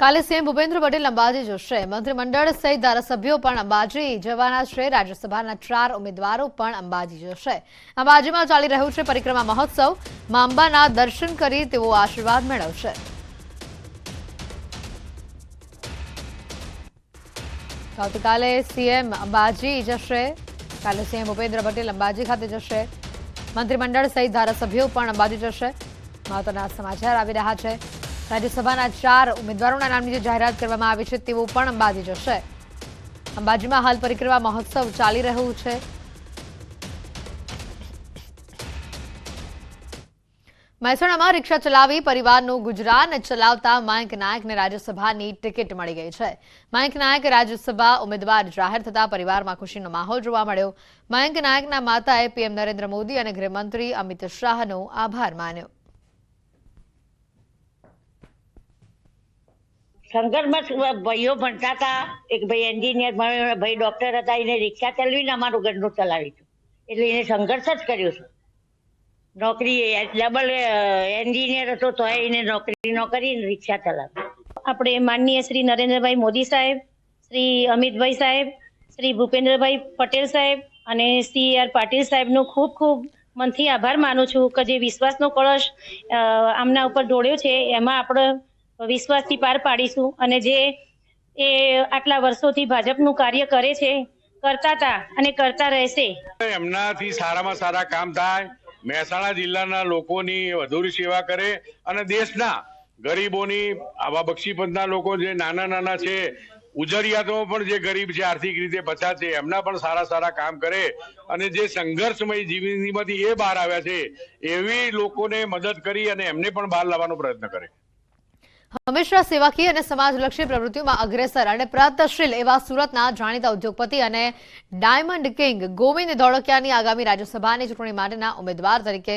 કાલે સીએમ ભૂપેન્દ્ર પટેલ અંબાજી જશે। મંત્રીમંડળ સહિત ધારાસભ્યો પણ અંબાજી જવાના છે। રાજ્યસભાના 4 ઉમેદવારો પણ અંબાજી જશે। અંબાજીમાં ચાલી રહ્યું છે પરિક્રમા મહોત્સવ। માં અંબાના દર્શન કરી તેઓ આશીર્વાદ મેળવશે। આવતીકાલે સીએમ અંબાજી જશે। કાલે સીએમ ભૂપેન્દ્ર પટેલ અંબાજી ખાતે જશે। મંત્રીમંડળ સહિત ધારાસભ્યો પણ અંબાજી જશે। મહત્વના સમાચાર આવી રહ્યા છે। રાજ્યસભાના 4 ઉમેદવારોના નામની જે જાહેરાત કરવામાં આવી છે તેઓ પણ અંબાજી જશે। અંબાજીમાં હાલ પરિક્રમા મહોત્સવ ચાલી રહ્યું છે। મહેસાણામાં રિક્ષા ચલાવી પરિવારનું ગુજરાન ચલાવતા મયંક નાયકને રાજ્યસભાની ટિકિટ મળી ગઈ છે। મયંક નાયક રાજ્યસભા ઉમેદવાર જાહેર થતા પરિવારમાં ખુશીનો માહોલ જોવા મળ્યો। મયંક નાયકના માતાએ પીએમ નરેન્દ્ર મોદી અને ગૃહમંત્રી અમિત શાહનો આભાર માન્યો। સંઘર્ષમાં ભાઈઓ ભણતા હતા। એક ભાઈ એન્જિનિયર ભણ્યો, ભાઈ ડોક્ટર હતા। એને રિક્ષા ચલાવીને અમારું ઘરનું ચલાવ્યું હતું, એટલે એને સંઘર્ષ જ કર્યો છે। નોકરી ડબલ એન્જિનિયર હતો તો એને નોકરી ન કરીને રિક્ષા ચલાવી। આપણે માનનીય શ્રી નરેન્દ્રભાઈ મોદી સાહેબ, શ્રી અમિતભાઈ સાહેબ, શ્રી ભૂપેન્દ્રભાઈ પટેલ સાહેબ અને CR પાટીલ સાહેબનો ખૂબ ખૂબ મનથી આભાર માનું છું કે જે વિશ્વાસનો કળશ આમના ઉપર ઢોળ્યો છે એમાં આપણે વિશ્વાસથી પાર પાડીશું અને જે એ આટલા વર્ષોથી ભાજપનું કાર્ય કરે છે, કરતા હતા અને કરતા રહેશે। એમનાથી સારામાં સારા કામ થાય, મહેસાણા જિલ્લાના લોકોની વધુ સેવા કરે અને દેશના ગરીબોની આવા બક્ષીપંથના લોકો જે નાના નાના છે, ઉજરિયાતોમાં પણ જે ગરીબ છે, આર્થિક રીતે પછાત છે, એમના પણ સારા સારા કામ કરે અને જે સંઘર્ષમય જીવનમાંથી એ બહાર આવ્યા છે એવી લોકોને મદદ કરી અને એમને પણ બહાર લાવવાનો પ્રયત્ન કરે। હંમેશા સેવાકીય અને સમાજલક્ષી પ્રવૃત્તિઓમાં અગ્રેસર અને પ્રયત્નશીલ એવા સુરતના જાણીતા ઉદ્યોગપતિ અને ડાયમંડ કિંગ ગોવિંદ ધોળકિયાની આગામી રાજ્યસભાની ચૂંટણી માટેના ઉમેદવાર તરીકે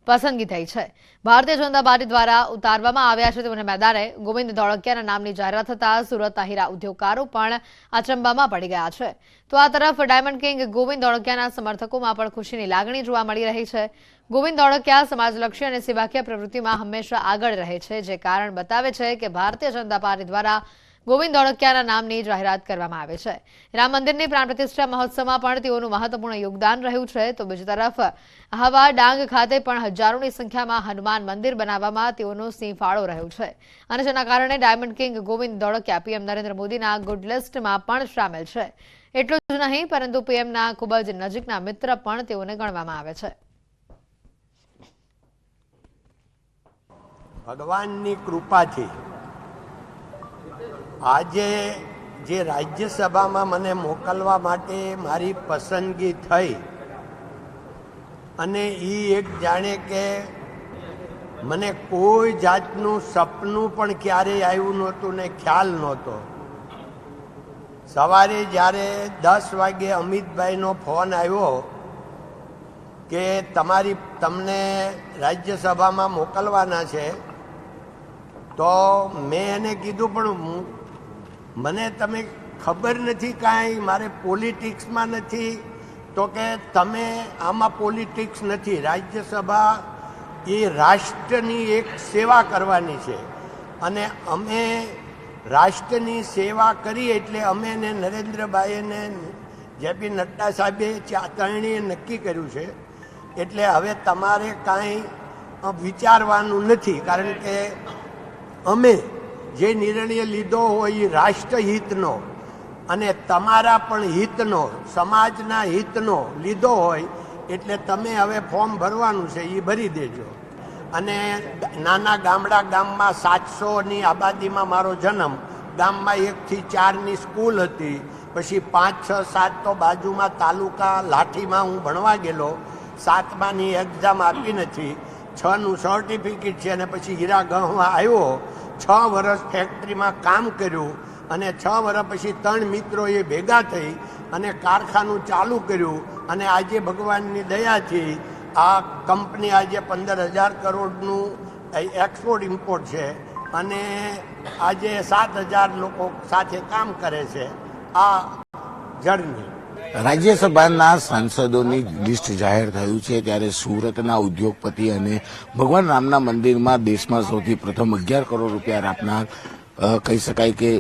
પસંદગી થઈ છે। ભારતીય જનતા પાર્ટી દ્વારા ઉતારવામાં આવ્યા છે તેઓને મેદાને ગોવિંદ ધોળકિયાના નામની જાહેરાત થતા સુરતના હીરા ઉદ્યોગકારો પણ અચંબામાં પડી ગયા છે। તો આ તરફ ડાયમંડ કિંગ ગોવિંદ ધોળકિયાના સમર્થકોમાં પણ ખુશીની લાગણી જોવા મળી રહી છે। ગોવિંદ ધોળકિયા સમાજલક્ષી અને સેવાકીય પ્રવૃત્તિમાં હંમેશા આગળ રહે છે, જે કારણ બતાવે છે કે ભારતીય જનતા પાર્ટી દ્વારા ગોવિંદ ધોળકિયાના નામની જાહેરાત કરવામાં આવે છે। રામ મંદિરની પ્રાણ પ્રતિષ્ઠા મહોત્સવમાં પણ તેઓનું મહત્વપૂર્ણ યોગદાન રહ્યું છે। તો બીજી તરફ આહવા ડાંગ ખાતે પણ હજારોની સંખ્યામાં હનુમાન મંદિર બનાવવામાં તેઓનો સિંહ ફાળો રહ્યો છે અને જેના કારણે diamond king Govind Dholakia PM Narendra મોદીના ગુડ લિસ્ટમાં પણ સામેલ છે। એટલું જ નહીં પરંતુ પીએમના ખૂબ જ નજીકના મિત્ર પણ તેઓને ગણવામાં આવે છે। ભગવાનની કૃપાથી આજે જે રાજ્યસભામાં મને મોકલવા માટે મારી પસંદગી થઈ અને એ એક જાણે કે મને કોઈ જાતનું સપનું પણ ક્યારેય આવ્યું નહોતું ને ખ્યાલ નહોતો। સવારે જ્યારે 10 વાગે અમિતભાઈનો ફોન આવ્યો કે તમને રાજ્યસભામાં મોકલવાના છે, તો મેં એને કીધું પણ મને તમે ખબર નથી કાંઈ, મારે પોલિટિક્સમાં નથી। તો કે તમે આમાં પોલિટિક્સ નથી, રાજ્યસભા એ રાષ્ટ્રની એક સેવા કરવાની છે અને અમે રાષ્ટ્રની સેવા કરી એટલે અમે ને નરેન્દ્રભાઈને જેપી નડ્ડા સાહેબે ત્રણેય નક્કી કર્યું છે। એટલે હવે તમારે કાંઈ વિચારવાનું નથી, કારણ કે અમે જે નિર્ણય લીધો હોય એ રાષ્ટ્રહિતનો અને તમારા પણ હિતનો, સમાજના હિતનો લીધો હોય, એટલે તમે હવે ફોર્મ ભરવાનું છે એ ભરી દેજો। અને નાના ગામમાં 700ની આબાદીમાં મારો જન્મ, ગામમાં 1 થી 4ની સ્કૂલ હતી, પછી 5, 6, 7 તો બાજુમાં તાલુકા લાઠીમાં હું ભણવા ગયેલો, 7માની એક્ઝામ આપી નથી, 6નું સર્ટિફિકેટ છે અને પછી હીરાગઢમાં આવ્યો, 6 વર્ષ ફેક્ટરીમાં કામ કર્યું અને 6 વર્ષ પછી 3 મિત્રોએ ભેગા થઈ અને કારખાનું ચાલુ કર્યું અને આજે ભગવાનની દયાથી આ કંપની આજે 15,000 કરોડનું એક્સપોર્ટ ઇમ્પોર્ટ છે અને આજે 7,000 લોકો સાથે કામ કરે છે। આ જર્ની રાજ્યસભાના સાંસદોની લિસ્ટ જાહેર થયું છે ત્યારે સુરતના ઉદ્યોગપતિ અને ભગવાન રામના મંદિરમાં દેશમાં સૌથી પ્રથમ 11 કરોડ રૂપિયા આપનાર કહી શકાય કે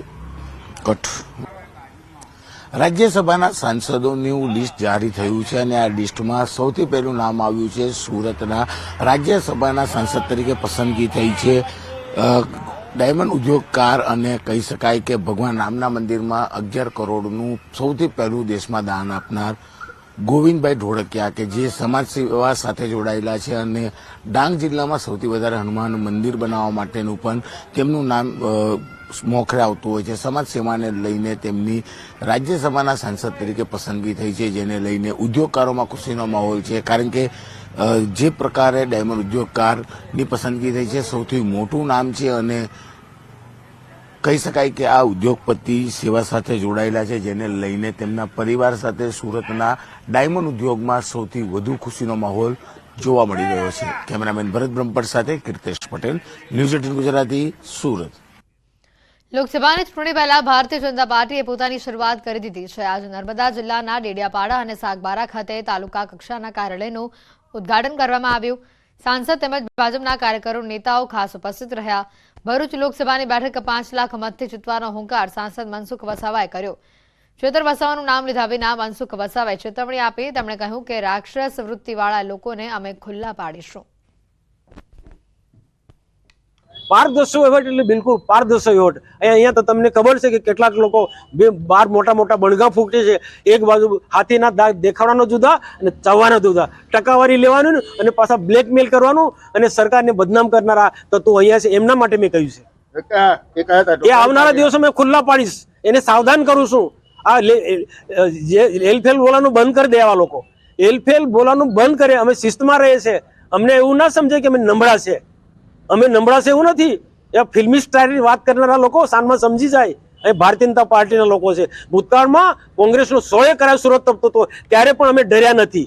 રાજ્યસભાના સાંસદોનું લિસ્ટ જારી થયું છે અને આ લિસ્ટમાં સૌથી પહેલું નામ આવ્યું છે સુરતના રાજ્યસભાના સાંસદ તરીકે પસંદગી થઈ છે ડાયમંડ ઉદ્યોગકાર અને કહી શકાય કે ભગવાન રામના મંદિરમાં 11 કરોડનું સૌથી પહેલું દેશમાં દાન આપનાર ગોવિંદભાઈ ઢોળકિયા કે જે સમાજ સેવા સાથે જોડાયેલા છે અને ડાંગ જિલ્લામાં સૌથી વધારે હનુમાન મંદિર બનાવવા માટેનું પણ તેમનું નામ મોખરે આવતું હોય છે. સમાજ સેવાને લઈને તેમની રાજ્યસભાના સાંસદ તરીકે પસંદગી થઈ છે, જેને લઈને ઉદ્યોગકારોમાં ખુશીનો માહોલ છે. કારણ કે જે પ્રકારે ડાયમંડ ઉદ્યોગકારની પસંદગી થઈ છે સૌથી મોટું નામ છે અને કહી શકાય કે આ ઉદ્યોગપતિ સેવા સાથે જોડાયેલા છે, જેને લઈને તેમના પરિવાર સાથે સુરતના ડાયમંડ ઉદ્યોગમાં સૌથી વધુ ખુશીનો માહોલ જોવા મળી રહ્યો છે. કેમેરામેન ભરત બ્રહ્મપટ સાથે કીર્તેશ પટેલ, ન્યૂઝ 18 ગુજરાતી, સુરત. લોકસભાની ચૂંટણી પહેલા ભારતીય જનતા પાર્ટીએ પોતાની શરૂઆત કરી દીધી છે. આજે નર્મદા જિલ્લાના ડેડિયાપાડા અને સાગબારા ખાતે તાલુકા કક્ષાના કાર્યાલયનું ઉદ્ઘાટન કરવામાં આવ્યું. સાંસદ તેમજ ભાજપના કાર્યકરો નેતાઓ ખાસ ઉપસ્થિત રહ્યા. ભરૂચ લોકસભાની બેઠક 5 લાખ મતથી જીતવાનો હુંકાર સાંસદ મનસુખ વસાવાએ કર્યો. ચેતર વસાવાનું નામ લીધા વિના મનસુખ વસાવાએ ચેતવણી આપી. તેમણે કહ્યું કે રાક્ષસ વૃત્તિવાળા લોકોને અમે ખુલ્લા પાડીશું. પારદર્શી વહીવટ એટલે બિલકુલ પારદર્શી વહીવટ. અહીંયા તો તમને ખબર છે કે કેટલાક લોકો બાર મોટા મોટા બણગા ફૂંકે છે. એક બાજુ હાથીના દાગ દેખાડવાનો જુદા અને ચાવવાના જુદા, ટકાવારી લેવાનું અને પાછા બ્લેકમેલ કરવાનું અને સરકારને બદનામ કરનારા તત્વો અહીંયા છે. એમના માટે મેં કહ્યું છે એ આવનારા દિવસો મેં ખુલ્લા પાડીશ, એને સાવધાન કરું છું. આ હેલફેલ બોલાનું બંધ કરી દે. આવા લોકો હેલફેલ બોલાનું બંધ કરે. અમે શિસ્તમાં રહીએ છીએ. અમને એવું ના સમજે કે અમે નબળા છે. અમે નબળા છે એવું નથી. એ ફિલ્મી સ્ટાઇલની વાત કરનારા લોકો સાંજમાં સમજી જાય. એ ભારતીય જનતા પાર્ટીના લોકો છે. ભૂતકાળમાં કોંગ્રેસનો 100 કરાર સુરત તપતો હતો ત્યારે પણ અમે ડર્યા નથી.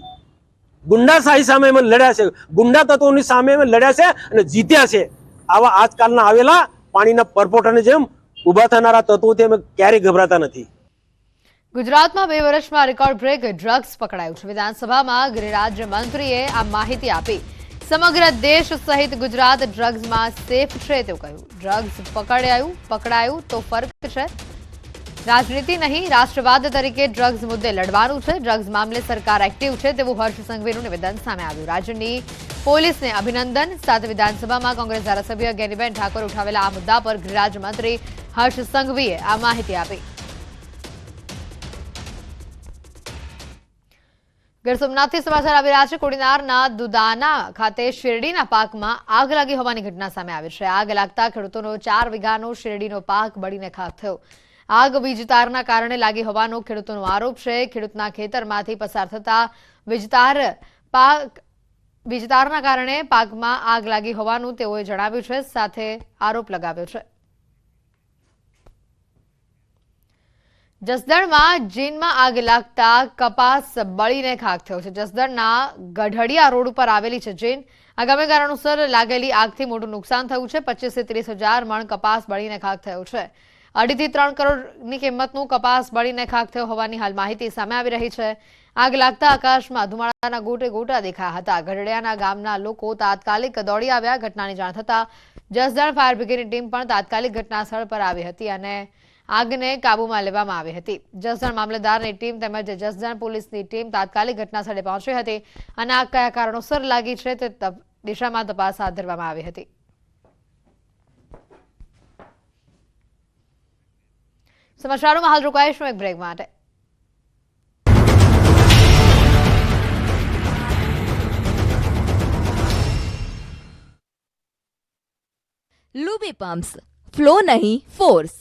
ગુંડાશાહી સામે અમે લડ્યા છે, ગુંડા તત્વોની સામે અમે લડ્યા છે અને જીત્યા છે. આવા આજકાલના આવેલા પાણીના પરપોટાની જેમ ઉભા થનારા તત્વોથી અમે ક્યારેય ગભરાતા નથી. ગુજરાતમાં 2 વર્ષમાં રેકોર્ડ બ્રેક ડ્રગ્સ પકડાયું છે. વિધાનસભામાં ગૃહ રાજ્ય મંત્રીએ આ માહિતી આપી. સમગ્ર દેશ સહિત ગુજરાત ડ્રગ્સમાં સેફ છે તેવું કહ્યું. ડ્રગ્સ પકડાયું તો ફર્ક છે. રાજનીતિ નહીં, રાષ્ટ્રવાદ તરીકે ડ્રગ્સ મુદ્દે લડવાનું છે. ડ્રગ્સ મામલે સરકાર એક્ટિવ છે તેવું હર્ષ સંઘવીનું નિવેદન સામે આવ્યું. રાજ્યની પોલીસને અભિનંદન. સાથે વિધાનસભામાં કોંગ્રેસ ધારાસભ્ય ગેનીબેન ઠાકોર ઉઠાવેલા આ મુદ્દા પર ગૃહ રાજ્યમંત્રી હર્ષ સંઘવીએ આ માહિતી આપી. ગીર સોમનાથથી સમાચાર આવી રહ્યા છે. કોડીનારના દુદાના ખાતે શેરડીના પાકમાં આગ લાગી હોવાની ઘટના સામે આવી છે. આગ લાગતા ખેડૂતોનો 4 વીઘાનો શેરડીનો પાક બળીને ખાખ થયો. આગ વીજતારના કારણે લાગી હોવાનો ખેડૂતોનો આરોપ છે. ખેડૂતના ખેતરમાંથી પસાર થતા વીજતારના કારણે પાકમાં આગ લાગી હોવાનું તેઓએ જણાવ્યું છે. સાથે આરોપ લગાવ્યો છે. જસદણમાં જીનમાં આગ લાગતા કપાસ બળીને ખાખ થયો છે. જસદણના ગઢડિયા રોડ ઉપર આવેલી છે જીન. આગામી કારણોસર લાગેલી આગથી મોટું નુકસાન થયું છે. 25 થી 30 હજાર મણ કપાસ બળીને ખાખ થયો છે. 2.5 થી 3 કરોડની કિંમતનું કપાસ બળીને ખાખ થયો હોવાની હાલ માહિતી સામે આવી રહી છે. આગ લાગતા આકાશમાં ધુમાડાના ગોટે ગોટા દેખાયા હતા. ગઢડિયાના ગામના લોકો તાત્કાલિક દોડી આવ્યા. ઘટનાની જાણ થતાં જસદણ ફાયર બ્રિગેડની ટીમ પણ તાત્કાલિક ઘટના સ્થળ પર આવી હતી અને આગને કાબૂમાં લેવામાં આવી હતી. જસદણ મામલતદારની ટીમ તેમજ જસદણ પોલીસની ટીમ તાત્કાલિક ઘટના સ્થળે પહોંચી હતી અને આગ કયા કારણોસર લાગી છે તે દિશામાં તપાસ હાથ ધરવામાં આવી હતી. સમાચારોમાં હાલ રોકાઈશું એક બ્રેક માટે. લૂબી પમ્પ્સ, ફ્લો નહીં ફોર્સ.